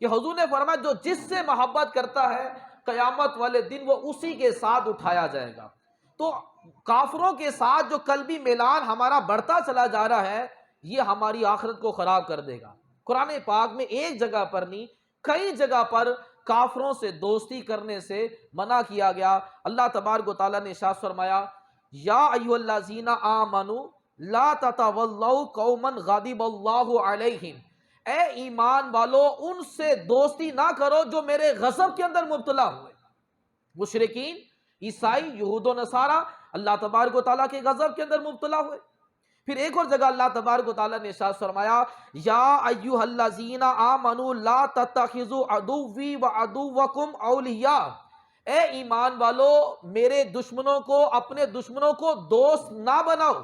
کہ حضور نے فرمایا جو جس سے محبت کرتا ہے قیامت والے دن وہ اسی کے ساتھ اٹھایا جائے گا۔ تو کافروں کے ساتھ جو قلبی میلان ہمارا بڑھتا چلا جا رہا ہے، یہ ہماری آخرت کو خراب کر دے گا۔ قرآن پاک میں ایک جگہ پر نہیں، کئی جگہ پر کافروں سے دوستی کرنے سے منع کیا گیا۔ اللہ تبارک و تعالیٰ نے ارشاد فرمایا، یا ایھا الذین آمنوا لا تتولوا قوما غضب اللہ علیہم، اے ایمان والو ان سے دوستی نہ کرو جو میرے غضب کے اندر مبتلا ہوئے۔ مشرکین، عیسائی، یہود و نصارہ اللہ تبارک و تعالیٰ کے غضب کے اندر مبتلا ہوئے۔ پھر ایک اور جگہ اللہ تبارک و تعالیٰ نے ارشاد فرمایا، یا ایھا الذین آمنوا لا تتخذوا عدوی وعدوکم اولیاء، اے ایمان والو میرے دشمنوں کو، اپنے دشمنوں کو دوست نہ بناؤ۔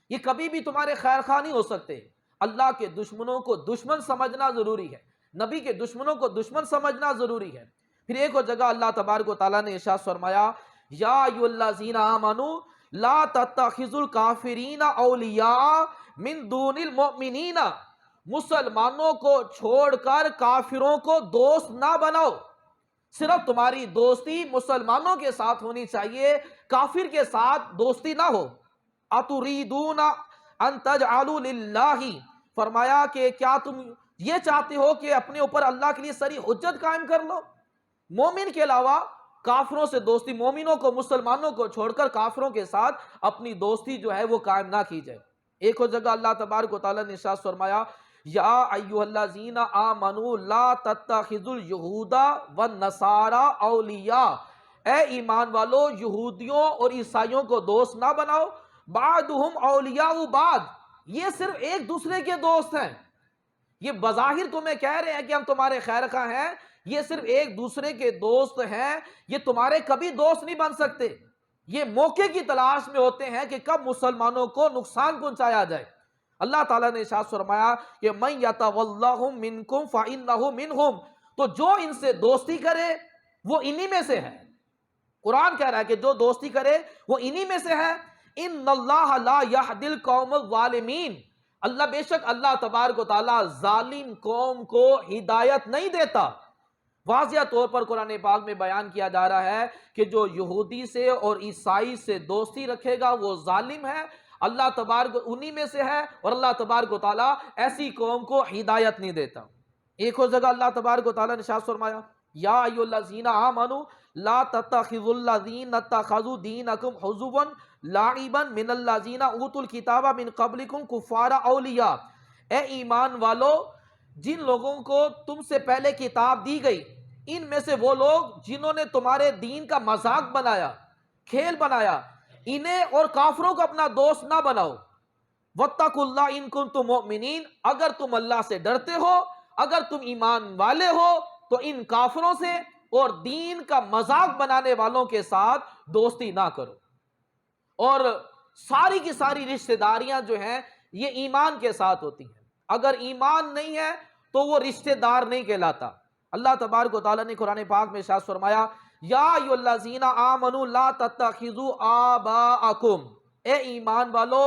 یہ کبھی بھی تمہارے خیر خواہ نہیں ہو سکتے۔ اللہ کے دشمنوں کو دشمن سمجھنا ضروری ہے، نبی کے دشمنوں کو دشمن سمجھنا ضروری ہے۔ پھر ایک اور جگہ اللہ تبارک و تعالیٰ نے ارشاد فرمایا، یا ایھا الذین آمنوا لا تتخذوا الکافرین اولیاء من دون المؤمنین، مسلمانوں کو چھوڑ کر کافروں کو دوست نہ بناؤ۔ صرف تمہاری دوستی مسلمانوں کے ساتھ ہونی چاہیے، کافر کے ساتھ دوستی نہ ہو۔ اتریدون ان تجعلوا للہ، فرمایا کہ کیا تم یہ چاہتے ہو کہ اپنے اوپر اللہ کے لیے سری حجت قائم کر لو؟ مومن کے علاوہ کافروں سے دوستی، مومنوں کو، مسلمانوں کو چھوڑ کر کافروں کے ساتھ اپنی دوستی جو ہے وہ قائم نہ کی جائے۔ ایک اور جگہ اللہ تبارک و تعالیٰ نے ارشاد فرمایا، یا ایھا الذین آمنوا لا تتخذوا اليہود والنصارى اولیاء، اے ایمان والو یہودیوں اور عیسائیوں کو دوست نہ بناؤ، بعضهم اولیاء بعض، یہ صرف ایک دوسرے کے دوست ہیں۔ یہ بظاہر تمہیں کہہ رہے ہیں کہ ہم تمہارے خیر خواہ ہیں، یہ صرف ایک دوسرے کے دوست ہیں، یہ تمہارے کبھی دوست نہیں بن سکتے۔ یہ موقع کی تلاش میں ہوتے ہیں کہ کب مسلمانوں کو نقصان پہنچایا جائے۔ اللہ تعالیٰ نے ارشاد فرمایا کہ من یتولہم منکم فإنہ منہم، تو جو ان سے دوستی کرے وہ انہی میں سے ہے۔ قرآن کہہ رہا ہے کہ جو دوستی کرے وہ انہی میں سے ہے۔ ان اللہ لا یہدی القوم الظالمین، اللہ بے شک اللہ تبارک و تعالیٰ ظالم قوم کو ہدایت نہیں دیتا۔ واضح طور پر قرآن پاک میں بیان کیا جا رہا ہے کہ جو یہودی سے اور عیسائی سے دوستی رکھے گا وہ ظالم ہے، اللہ تبارک انہی میں سے ہے، اور اللہ تبارک و تعالیٰ ایسی قوم کو ہدایت نہیں دیتا۔ ایک اور جگہ اللہ تبارک و تعالیٰ نے ارشاد فرمایا، یا ایھا الذین آمنوا لا تتخذوا الذین اتخذوا دینکم حزوا لعبا من الذین اوتوا الکتاب من قبلکم کفارا اولیاء، اے ایمان والو جن لوگوں کو تم سے پہلے کتاب دی گئی، ان میں سے وہ لوگ جنہوں نے تمہارے دین کا مذاق بنایا، کھیل بنایا، انہیں اور کافروں کو اپنا دوست نہ بناؤ۔ واتقوا اللہ ان کنتم مؤمنین، اگر تم اللہ سے ڈرتے ہو، اگر تم ایمان والے ہو تو ان کافروں سے اور دین کا مذاق بنانے والوں کے ساتھ دوستی نہ کرو۔ اور ساری کی ساری رشتہ داریاں جو ہیں یہ ایمان کے ساتھ ہوتی ہیں، اگر ایمان نہیں ہے تو وہ رشتہ دار نہیں کہلاتا۔ اللہ تبارک و تعالیٰ نے قرآن پاک میں ارشاد فرمایا، یا ایھا الذین آمنوا لا تتخذوا آباءکم، اے ایمان والو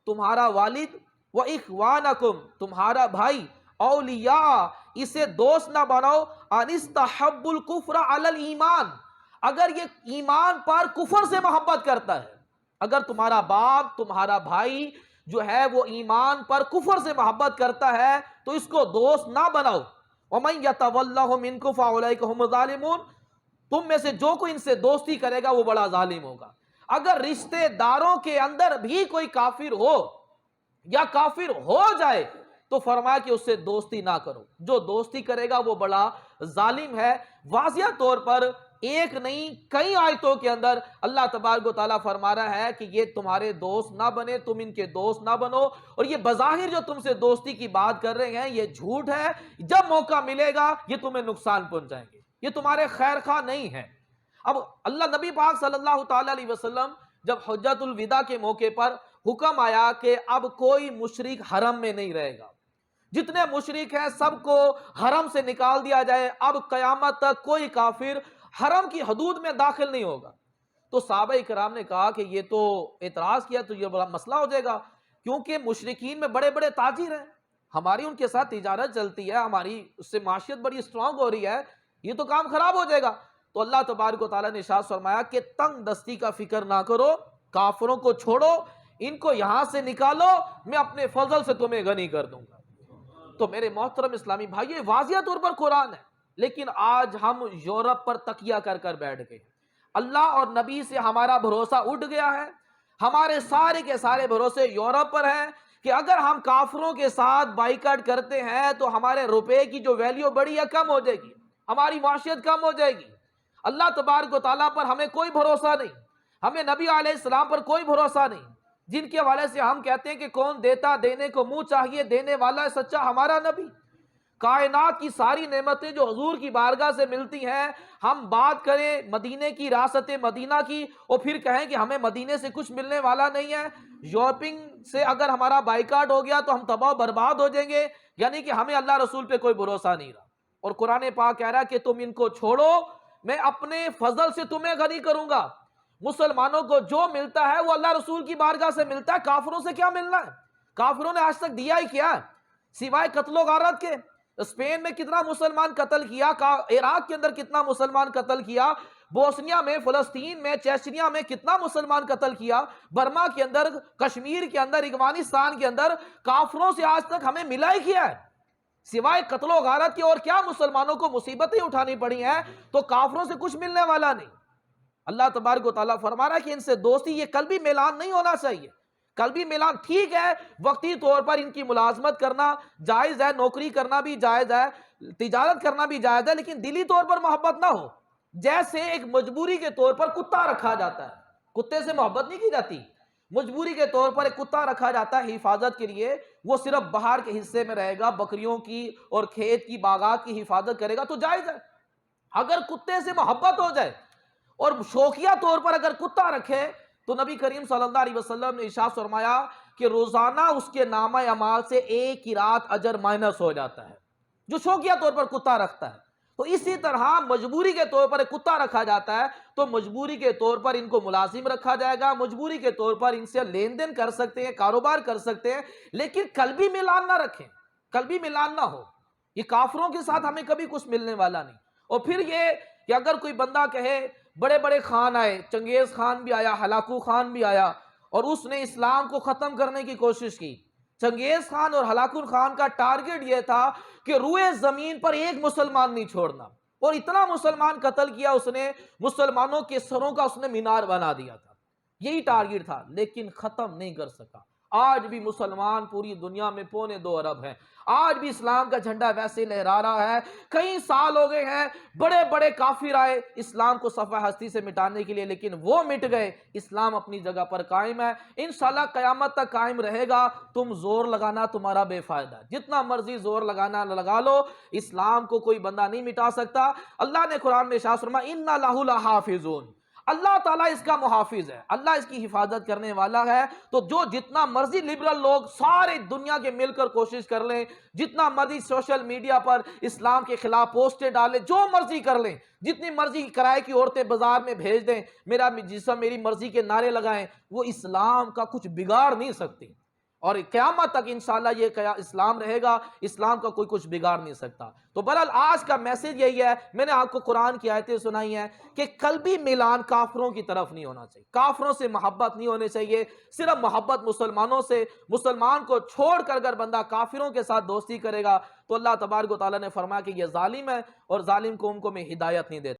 تمہارا والد، و اخوانکم، تمہارا بھائی، اولیاء، اسے دوست نہ بناؤ، ان استحبوا الکفر علی الایمان، اگر یہ ایمان پر کفر سے محبت کرتا ہے۔ اگر تمہارا باپ، تمہارا بھائی جو ہے وہ ایمان پر کفر سے محبت کرتا ہے تو اس کو دوست نہ بناؤ۔ وَمَن يَتَوَلَّهُم مِّنكُمْ فَأُولَٰئِكَ هُمُ الظَّالِمُونَ، تم میں سے جو کوئی ان سے دوستی کرے گا وہ بڑا ظالم ہوگا۔ اگر رشتہ داروں کے اندر بھی کوئی کافر ہو یا کافر ہو جائے تو فرمایا کہ اس سے دوستی نہ کرو، جو دوستی کرے گا وہ بڑا ظالم ہے۔ واضح طور پر ایک نہیں کئی آیتوں کے اندر اللہ تبارک و تعالیٰ فرما رہا ہے کہ یہ تمہارے دوست نہ بنے، تم ان کے دوست نہ بنو، اور یہ بظاہر جو تم سے دوستی کی بات کر رہے ہیں یہ جھوٹ ہے، جب موقع ملے گا یہ تمہیں نقصان پہنچائیں گے، یہ تمہارے خیر خواہ نہیں ہیں۔ اب اللہ نبی پاک صلی اللہ تعالیٰ علیہ وسلم جب حجۃ الوداع کے موقع پر حکم آیا کہ اب کوئی مشرک حرم میں نہیں رہے گا، جتنے مشرک ہیں سب کو حرم سے نکال دیا جائے، اب قیامت تک کوئی کافر حرم کی حدود میں داخل نہیں ہوگا، تو صحابہ کرام نے کہا کہ یہ تو اعتراض کیا تو یہ بڑا مسئلہ ہو جائے گا، کیونکہ مشرکین میں بڑے بڑے تاجر ہیں، ہماری ان کے ساتھ تجارت چلتی ہے، ہماری اس سے معاشیت بڑی اسٹرانگ ہو رہی ہے، یہ تو کام خراب ہو جائے گا۔ تو اللہ تبارک و تعالیٰ نے ارشاد فرمایا کہ تنگ دستی کا فکر نہ کرو، کافروں کو چھوڑو، ان کو یہاں سے نکالو، میں اپنے فضل سے تمہیں غنی کر دوں گا۔ تو میرے محترم اسلامی بھائی، یہ واضح طور پر قرآن ہے، لیکن آج ہم یورپ پر تکیہ کر کر بیٹھ گئے، اللہ اور نبی سے ہمارا بھروسہ اٹھ گیا ہے، ہمارے سارے کے سارے بھروسے یورپ پر ہیں کہ اگر ہم کافروں کے ساتھ بائیکاٹ کرتے ہیں تو ہمارے روپے کی جو ویلیو بڑی ہے کم ہو جائے گی، ہماری معاشیت کم ہو جائے گی۔ اللہ تبارک و تعالیٰ پر ہمیں کوئی بھروسہ نہیں، ہمیں نبی علیہ السلام پر کوئی بھروسہ نہیں، جن کے حوالے سے ہم کہتے ہیں کہ کون دیتا دینے کو منہ چاہیے، دینے والا ہے سچا ہمارا نبی۔ کائنات کی ساری نعمتیں جو حضور کی بارگاہ سے ملتی ہیں، ہم بات کریں مدینے کی، ریاست مدینہ کی، اور پھر کہیں کہ ہمیں مدینے سے کچھ ملنے والا نہیں ہے، یورپنگ سے اگر ہمارا بائیکاٹ ہو گیا تو ہم تباہ و برباد ہو جائیں گے، یعنی کہ ہمیں اللہ رسول پہ کوئی بھروسہ نہیں رہا۔ اور قرآن پاک کہہ رہا ہے کہ تم ان کو چھوڑو، میں اپنے فضل سے تمہیں غنی کروں گا۔ مسلمانوں کو جو ملتا ہے وہ اللہ رسول کی بارگاہ سے ملتا ہے، کافروں سے کیا ملنا ہے؟ کافروں نے آج تک دیا ہی کیا ہے سوائے قتل و غارت کے؟ اسپین میں کتنا مسلمان قتل کیا، عراق کے اندر کتنا مسلمان قتل کیا، بوسنیا میں، فلسطین میں، چیچنیا میں کتنا مسلمان قتل کیا، برما کے اندر، کشمیر کے اندر، افغانستان کے اندر، کافروں سے آج تک ہمیں ملا ہی کیا ہے سوائے قتل و غارت کے؟ اور کیا مسلمانوں کو مصیبتیں اٹھانی پڑی ہیں، تو کافروں سے کچھ ملنے والا نہیں۔ اللہ تبارک و تعالیٰ فرما رہا ہے کہ ان سے دوستی، یہ قلبی میلان نہیں ہونا چاہیے۔ قلبی میلان ٹھیک ہے، وقتی طور پر ان کی ملازمت کرنا جائز ہے، نوکری کرنا بھی جائز ہے، تجارت کرنا بھی جائز ہے، لیکن دلی طور پر محبت نہ ہو۔ جیسے ایک مجبوری کے طور پر کتا رکھا جاتا ہے، کتے سے محبت نہیں کی جاتی، مجبوری کے طور پر ایک کتا رکھا جاتا ہے حفاظت کے لیے، وہ صرف باہر کے حصے میں رہے گا، بکریوں کی اور کھیت کی باغات کی حفاظت کرے گا تو جائز ہے۔ اگر کتے سے محبت ہو جائے اور شوقیہ طور پر اگر کتا رکھے تو نبی کریم صلی اللہ علیہ وسلم نے ارشاد فرمایا کہ روزانہ اس کے نامہ اعمال سے ایک قرات اجر مائنس ہو جاتا ہے، جو شوقیہ طور پر کتا رکھتا ہے۔ تو اسی طرح مجبوری کے طور پر ایک کتا رکھا جاتا ہے، تو مجبوری کے طور پر ان کو ملازم رکھا جائے گا، مجبوری کے طور پر ان سے لین دین کر سکتے ہیں، کاروبار کر سکتے ہیں، لیکن قلبی ملان نہ رکھیں، قلبی ملان نہ ہو۔ یہ کافروں کے ساتھ ہمیں کبھی کچھ ملنے والا نہیں۔ اور پھر یہ کہ اگر کوئی بندہ کہے بڑے بڑے خان آئے، چنگیز خان بھی آیا، ہلاکو خان بھی آیا، اور اس نے اسلام کو ختم کرنے کی کوشش کی۔ چنگیز خان اور ہلاکو خان کا ٹارگٹ یہ تھا کہ روئے زمین پر ایک مسلمان نہیں چھوڑنا، اور اتنا مسلمان قتل کیا اس نے، مسلمانوں کے سروں کا اس نے مینار بنا دیا تھا، یہی ٹارگٹ تھا، لیکن ختم نہیں کر سکا۔ آج بھی مسلمان پوری دنیا میں 2.25 ارب ہیں، آج بھی اسلام کا جھنڈا ویسے لہرا رہا ہے۔ کئی سال ہو گئے ہیں، بڑے بڑے کافر آئے اسلام کو صفحہ ہستی سے مٹانے کے لیے، لیکن وہ مٹ گئے، اسلام اپنی جگہ پر قائم ہے، انشاءاللہ قیامت تک قائم رہے گا۔ تم زور لگانا تمہارا بے فائدہ ہے، جتنا مرضی زور لگانا لگا لو، اسلام کو کوئی بندہ نہیں مٹا سکتا۔ اللہ نے قرآن میں ارشاد فرمایا اِنَّ لَهُ لَحَافِظُونَ، اللہ تعالیٰ اس کا محافظ ہے، اللہ اس کی حفاظت کرنے والا ہے۔ تو جو جتنا مرضی لبرل لوگ سارے دنیا کے مل کر کوشش کر لیں، جتنا مرضی سوشل میڈیا پر اسلام کے خلاف پوسٹیں ڈالیں، جو مرضی کر لیں، جتنی مرضی کرائے کی عورتیں بازار میں بھیج دیں، میرا جسم میری مرضی کے نعرے لگائیں، وہ اسلام کا کچھ بگاڑ نہیں سکتی، اور قیامت تک انشاءاللہ یہ اسلام رہے گا، اسلام کا کوئی کچھ بگاڑ نہیں سکتا۔ تو بہرحال آج کا میسج یہی ہے، میں نے آپ کو قرآن کی آیتیں سنائی ہیں کہ قلبی میلان کافروں کی طرف نہیں ہونا چاہیے، کافروں سے محبت نہیں ہونی چاہیے، صرف محبت مسلمانوں سے۔ مسلمان کو چھوڑ کر اگر بندہ کافروں کے ساتھ دوستی کرے گا تو اللہ تبارک و تعالیٰ نے فرمایا کہ یہ ظالم ہے، اور ظالم قوم کو میں ہدایت نہیں دیتا۔